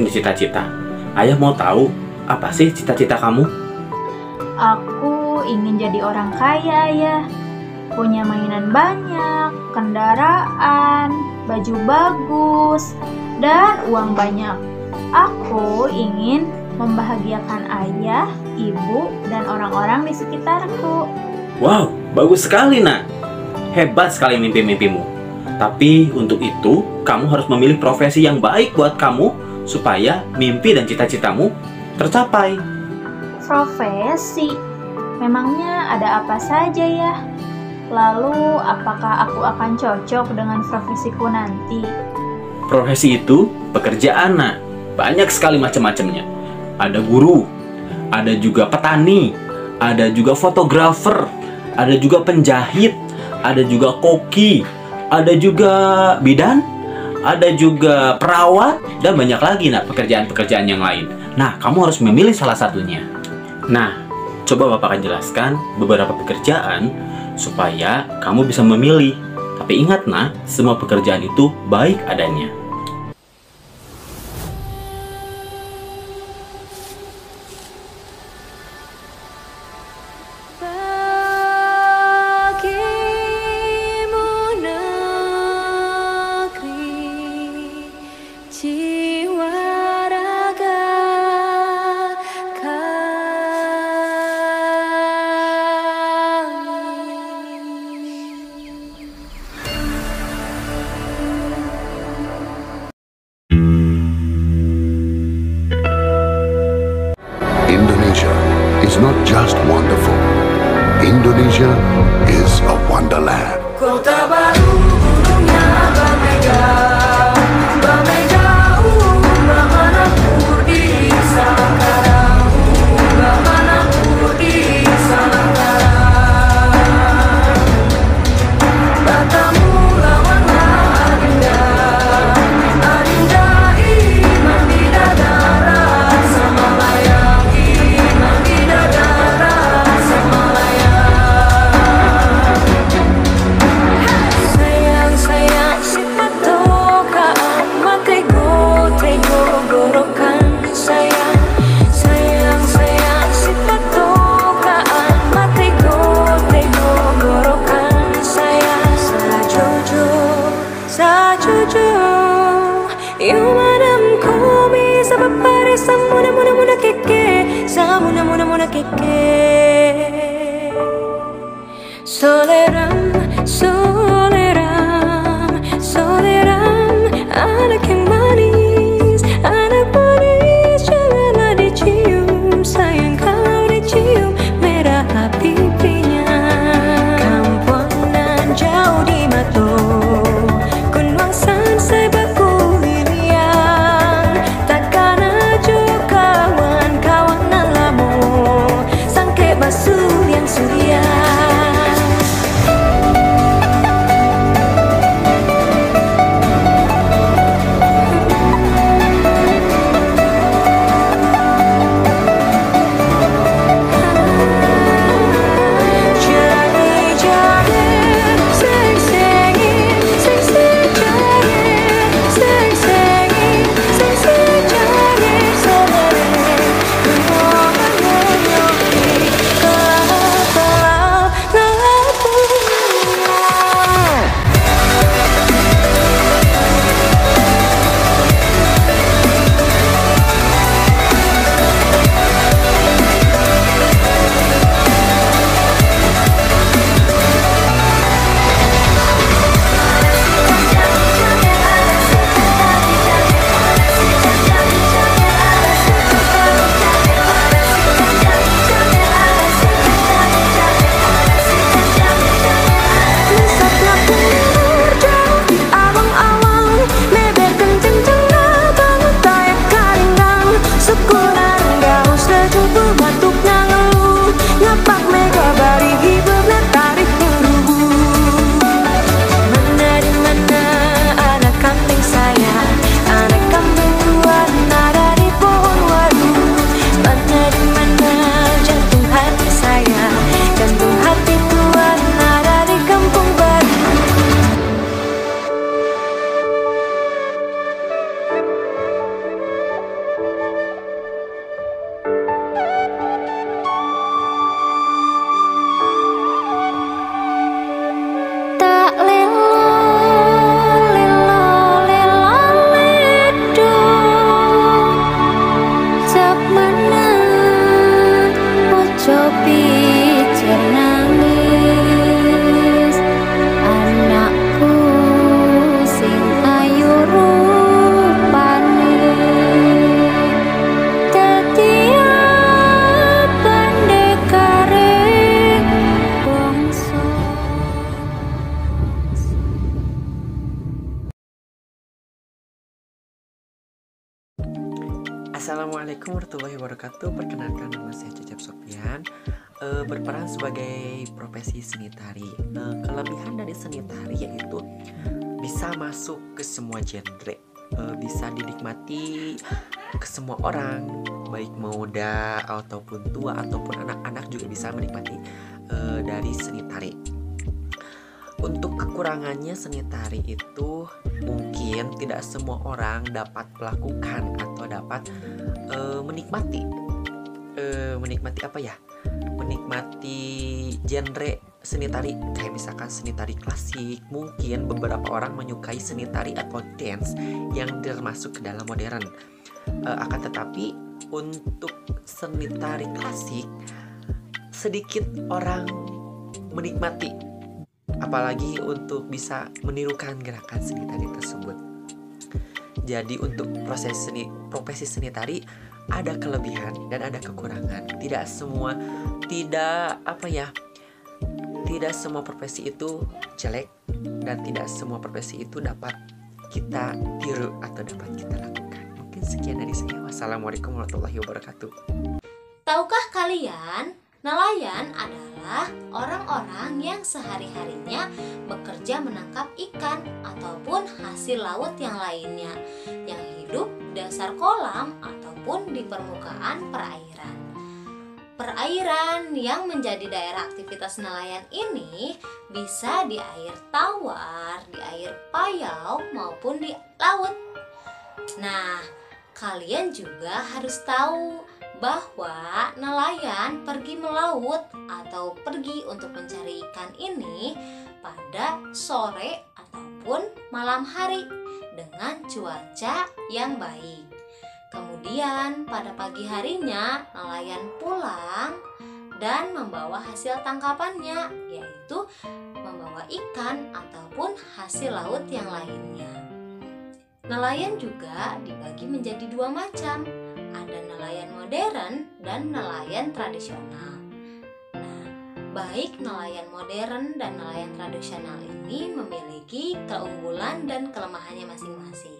punya cita-cita. Ayah mau tahu, apa sih cita-cita kamu? Aku ingin jadi orang kaya, Ayah. Punya mainan banyak, kendaraan, baju bagus, dan uang banyak. Aku ingin membahagiakan ayah, ibu, dan orang-orang di sekitarku. Wow, bagus sekali, Nak. Hebat sekali mimpi-mimpimu. Tapi untuk itu, kamu harus memilih profesi yang baik buat kamu supaya mimpi dan cita-citamu tercapai. Profesi? Memangnya ada apa saja ya? Lalu, apakah aku akan cocok dengan profesiku nanti? Profesi itu pekerjaan, Nak. Banyak sekali macam-macamnya. Ada guru, ada juga petani, ada juga fotografer, ada juga penjahit, ada juga koki, ada juga bidan, ada juga perawat, dan banyak lagi, Nak, pekerjaan-pekerjaan yang lain. Nah, kamu harus memilih salah satunya. Nah, coba Bapak akan jelaskan beberapa pekerjaan supaya kamu bisa memilih. Tapi ingat, Nak, semua pekerjaan itu baik adanya. Indonesia is not just wonderful. Indonesia is a wonderland. Kota baru gunungnya Bamai jauh, Bamai jauh, Bamanapur di Salangkarang, Bamanapur di Salangkarang. Batamu lawanlah Adinda, Adinda iman bidadara sama layang, iman bidadara sama layang. Sayang, sayang, si patokaan, matego, tego, gorokan. Sayang, sayang, sayang, si patokaan, matego, tego, gorokan. Sayang, sajojo, yung madam ko bisa papare sa muna keke, sa muna keke. Soleram, soleram, soleram, anak yang manis, janganlah dicium, sayang kalau dicium merah pipinya. Kampuangan jauh di Mato, Kunwangsan saya baku lilian, takkan aja kawan-kawanan lamu, sangke basuh yang surya. pikir nangis, anakku sing ayu rupane, tetiap pendekare bangsa. Assalamualaikum warahmatullahi wabarakatuh. Perkenalkan, nama saya Cecep Sofian, berperan sebagai profesi seni tari. Kelebihan dari seni tari yaitu bisa masuk ke semua genre, bisa dinikmati ke semua orang, baik muda ataupun tua ataupun anak-anak juga bisa menikmati dari seni tari. Untuk kekurangannya seni tari itu mungkin tidak semua orang dapat melakukan atau dapat menikmati apa ya? Menikmati genre seni tari, kayak misalkan seni tari klasik. Mungkin beberapa orang menyukai seni tari atau dance yang termasuk ke dalam modern. Akan tetapi untuk seni tari klasik sedikit orang menikmati, apalagi untuk bisa menirukan gerakan seni tari tersebut. Jadi untuk profesi seni tari ada kelebihan dan ada kekurangan. Tidak semua profesi itu jelek, dan tidak semua profesi itu dapat kita tiru atau dapat kita lakukan. Mungkin sekian dari saya. Wassalamualaikum warahmatullahi wabarakatuh. Tahukah kalian, nelayan adalah orang-orang yang sehari-harinya bekerja menangkap ikan ataupun hasil laut yang lainnya yang hidup di dasar kolam ataupun di permukaan perairan. Perairan yang menjadi daerah aktivitas nelayan ini bisa di air tawar, di air payau maupun di laut. Nah, kalian juga harus tahu bahwa nelayan pergi melaut atau pergi untuk mencari ikan ini pada sore ataupun malam hari dengan cuaca yang baik. Kemudian pada pagi harinya nelayan pulang dan membawa hasil tangkapannya, yaitu membawa ikan ataupun hasil laut yang lainnya. Nelayan juga dibagi menjadi dua macam. Ada nelayan modern dan nelayan tradisional. Nah, baik nelayan modern dan nelayan tradisional ini memiliki keunggulan dan kelemahannya masing-masing.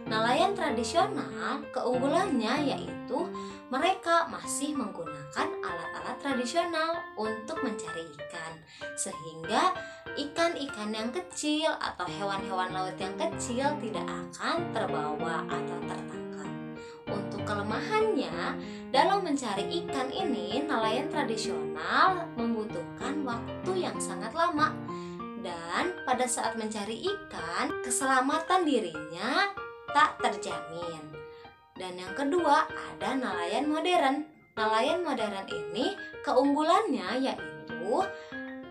Nelayan tradisional keunggulannya yaitu mereka masih menggunakan alat-alat tradisional untuk mencari ikan, sehingga ikan-ikan yang kecil atau hewan-hewan laut yang kecil tidak akan terbawa atau tertangkap. Untuk kelemahannya, dalam mencari ikan ini, nelayan tradisional membutuhkan waktu yang sangat lama. Dan pada saat mencari ikan, keselamatan dirinya tak terjamin. Dan yang kedua, ada nelayan modern. Nelayan modern ini keunggulannya yaitu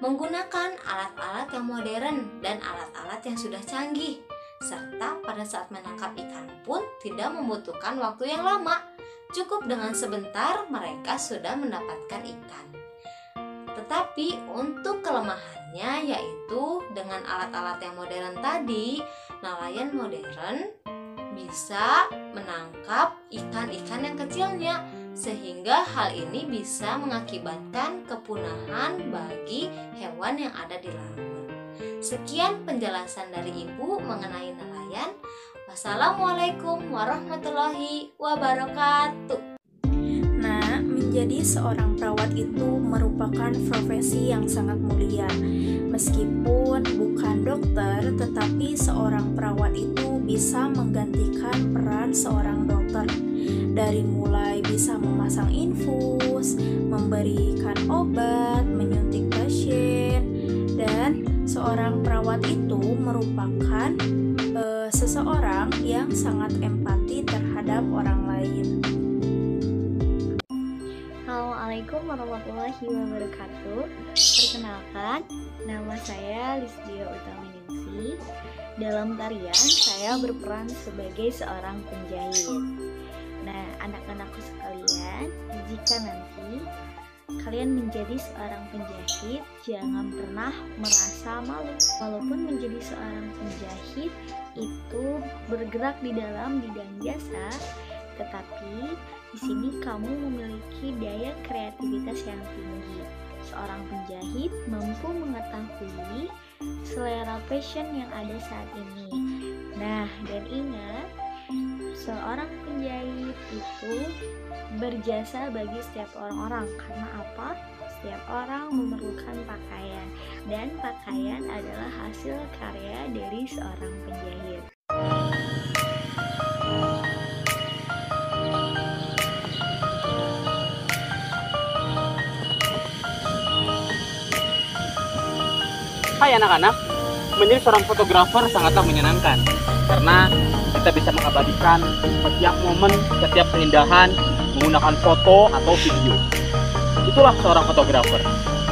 menggunakan alat-alat yang modern dan alat-alat yang sudah canggih, serta pada saat menangkap ikan pun tidak membutuhkan waktu yang lama. Cukup dengan sebentar mereka sudah mendapatkan ikan. Tetapi untuk kelemahannya yaitu dengan alat-alat yang modern tadi, nelayan modern bisa menangkap ikan-ikan yang kecilnya, sehingga hal ini bisa mengakibatkan kepunahan bagi hewan yang ada di laut. Sekian penjelasan dari Ibu mengenai nelayan. Wassalamualaikum warahmatullahi wabarakatuh. Nah, menjadi seorang perawat itu merupakan profesi yang sangat mulia. Meskipun bukan dokter, tetapi seorang perawat itu bisa menggantikan peran seorang dokter. Dari mulai bisa memasang infus, memberikan obat, menyuntik pasien, dan seorang perawat itu merupakan seseorang yang sangat empati terhadap orang lain. Assalamualaikum warahmatullahi wabarakatuh. Perkenalkan, nama saya Lisdia Utaminingsih. Dalam tarian, saya berperan sebagai seorang penjahit. Nah, anak-anakku sekalian, jika nanti kalian menjadi seorang penjahit, jangan pernah merasa malu. Walaupun menjadi seorang penjahit itu bergerak di dalam bidang jasa, tetapi di sini kamu memiliki daya kreativitas yang tinggi. Seorang penjahit mampu mengetahui selera fashion yang ada saat ini. Nah, dan ingat, seorang penjahit itu berjasa bagi setiap orang-orang. Karena apa? Setiap orang memerlukan pakaian, dan pakaian adalah hasil karya dari seorang penjahit. Hai anak-anak, menjadi seorang fotografer sangatlah menyenangkan karena kita bisa mengabadikan setiap momen, setiap keindahan menggunakan foto atau video. Itulah seorang fotografer.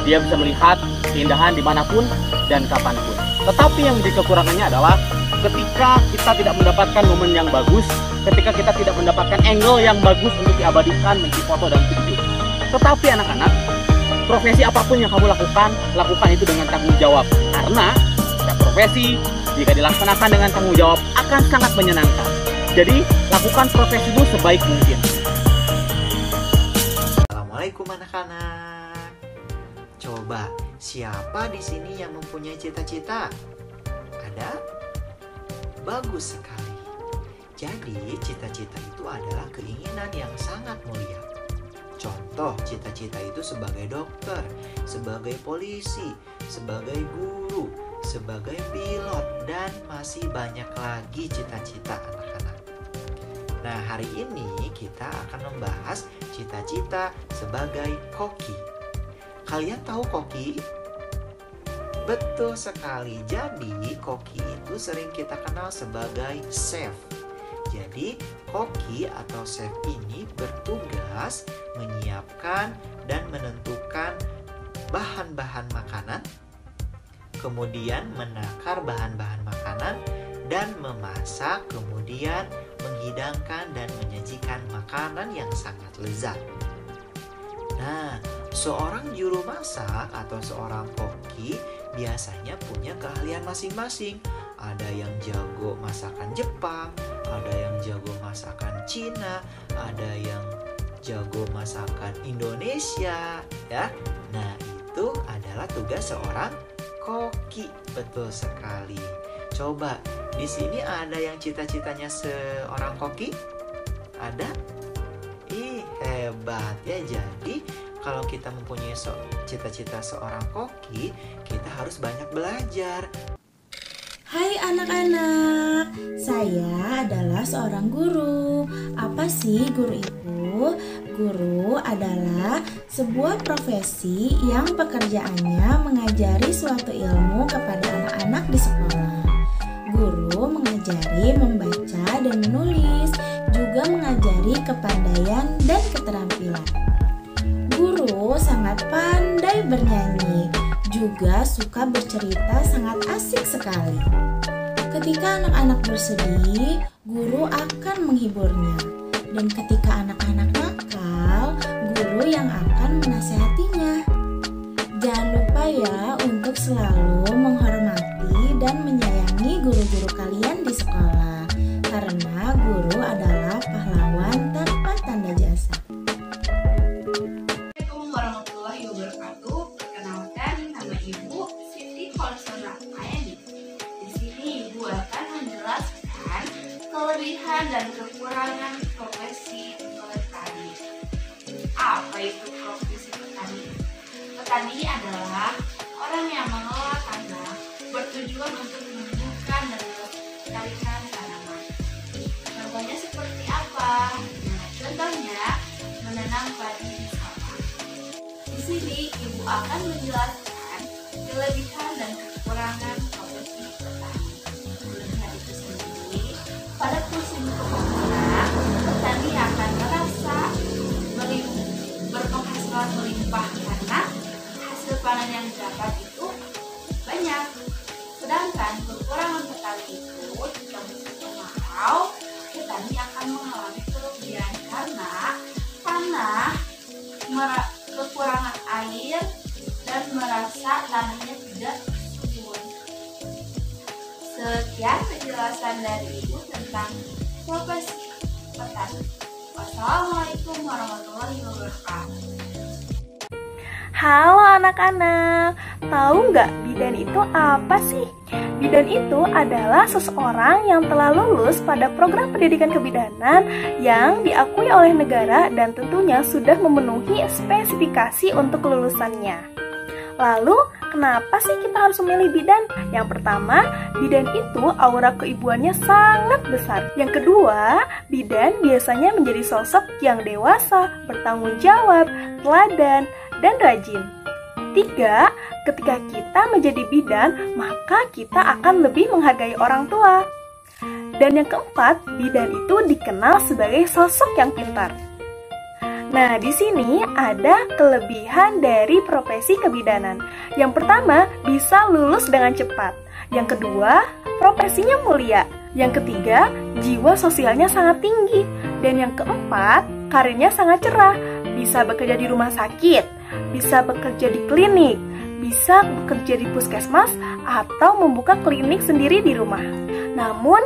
Dia bisa melihat keindahan dimanapun dan kapanpun. Tetapi yang menjadi kekurangannya adalah ketika kita tidak mendapatkan momen yang bagus, ketika kita tidak mendapatkan angle yang bagus untuk diabadikan menjadi foto dan video. Tetapi anak-anak, profesi apapun yang kamu lakukan itu dengan tanggung jawab. Karena setiap profesi, jika dilaksanakan dengan tanggung jawab, akan sangat menyenangkan. Jadi, lakukan profesimu sebaik mungkin. Assalamualaikum anak-anak. Coba, siapa di sini yang mempunyai cita-cita? Ada? Bagus sekali. Jadi, cita-cita itu adalah keinginan yang sangat mulia. Contoh, cita-cita itu sebagai dokter, sebagai polisi, sebagai guru, sebagai pilot, dan masih banyak lagi cita-cita anak-anak. Nah, hari ini kita akan membahas cita-cita sebagai koki. Kalian tahu koki? Betul sekali. Jadi, koki itu sering kita kenal sebagai chef. Jadi, koki atau chef ini bertugas menyiapkan dan menentukan bahan-bahan makanan, kemudian menakar bahan-bahan makanan, dan memasak, kemudian menghidangkan dan menyajikan makanan yang sangat lezat. Nah, seorang juru masak atau seorang koki biasanya punya keahlian masing-masing. Ada yang jago masakan Jepang, ada yang jago masakan Cina, ada yang jago masakan Indonesia, ya. Nah, itu adalah tugas seorang koki. Betul sekali. Coba, di sini ada yang cita-citanya seorang koki? Ada? Ih, hebat ya. Jadi, kalau kita mempunyai cita-cita seorang koki, kita harus banyak belajar. Hai anak-anak, saya adalah seorang guru. Apa sih guru itu? Guru adalah sebuah profesi yang pekerjaannya mengajari suatu ilmu kepada anak-anak di sekolah. Guru mengajari membaca dan menulis, juga mengajari kepandaian dan keterampilan. Guru sangat pandai bernyanyi, juga suka bercerita, sangat asik sekali. Ketika anak-anak bersedih, guru akan menghiburnya. Dan ketika anak-anak nakal, guru yang akan menasehatinya. Jangan lupa ya untuk selalu menghormati dan menyayangi guru-guru kalian di sekolah. Karena guru adalah pahlawan tanpa tanda jasa. Assalamualaikum warahmatullahi wabarakatuh. Perkenalkan, nama Ibu Siti Kolsona Ayani. Di sini Ibu akan menjelaskan kelebihan dan kekurangan profesi petani. Apa itu profesi petani? Petani adalah orang yang mengelola tanah bertujuan untuk menumbuhkan dan melestarikan tanaman. Contohnya seperti apa? Nah, contohnya menanam padi di sawah. Di sini Ibu akan menjelaskan kelebihan dan kekurangan profesi petani. Kelebihan itu sendiri, pada musim kemarau, petani akan merasa berpenghasilan melimpah karena hasil panen yang didapat itu banyak. Sedangkan kekurangan petani itu jika musim kemarau, petani akan mengalami kerugian karena tanah kekurangan air, dan merasa tanahnya tidak subur. Sekian penjelasan dari Ibu tentang profesi petani. Wassalamualaikum warahmatullahi wabarakatuh. Halo anak-anak, tahu nggak bidan itu apa sih? Bidan itu adalah seseorang yang telah lulus pada program pendidikan kebidanan yang diakui oleh negara dan tentunya sudah memenuhi spesifikasi untuk kelulusannya. Lalu, kenapa sih kita harus memilih bidan? Yang pertama, bidan itu aura keibuannya sangat besar. Yang kedua, bidan biasanya menjadi sosok yang dewasa, bertanggung jawab, teladan, dan rajin. 3. Ketika kita menjadi bidan, maka kita akan lebih menghargai orang tua. Dan yang keempat, bidan itu dikenal sebagai sosok yang pintar. Nah, di sini ada kelebihan dari profesi kebidanan. Yang pertama, bisa lulus dengan cepat. Yang kedua, profesinya mulia. Yang ketiga, jiwa sosialnya sangat tinggi. Dan yang keempat, karirnya sangat cerah. Bisa bekerja di rumah sakit, bisa bekerja di klinik, bisa bekerja di puskesmas, atau membuka klinik sendiri di rumah. Namun,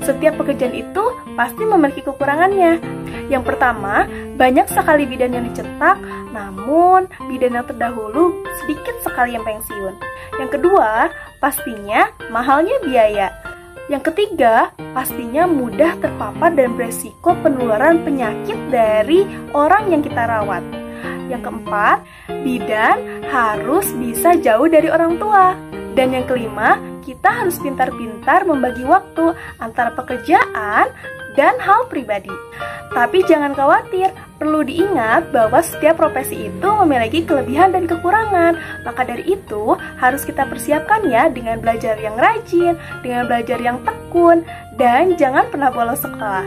setiap pekerjaan itu pasti memiliki kekurangannya. Yang pertama, banyak sekali bidan yang dicetak, namun bidan yang terdahulu sedikit sekali yang pensiun. Yang kedua, pastinya mahalnya biaya. Yang ketiga, pastinya mudah terpapar dan beresiko penularan penyakit dari orang yang kita rawat. Yang keempat, bidan harus bisa jauh dari orang tua. Dan yang kelima, kita harus pintar-pintar membagi waktu antara pekerjaan dan hal pribadi. Tapi jangan khawatir, perlu diingat bahwa setiap profesi itu memiliki kelebihan dan kekurangan. Maka dari itu, harus kita persiapkan ya dengan belajar yang rajin, dengan belajar yang tekun, dan jangan pernah bolos sekolah.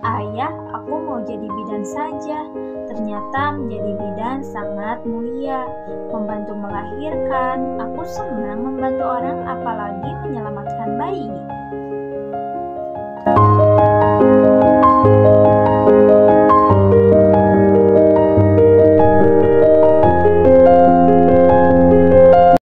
Ayah, aku mau jadi bidan saja. Ternyata menjadi bidan sangat mulia, membantu melahirkan. Aku senang membantu orang, apalagi menyelamatkan bayi.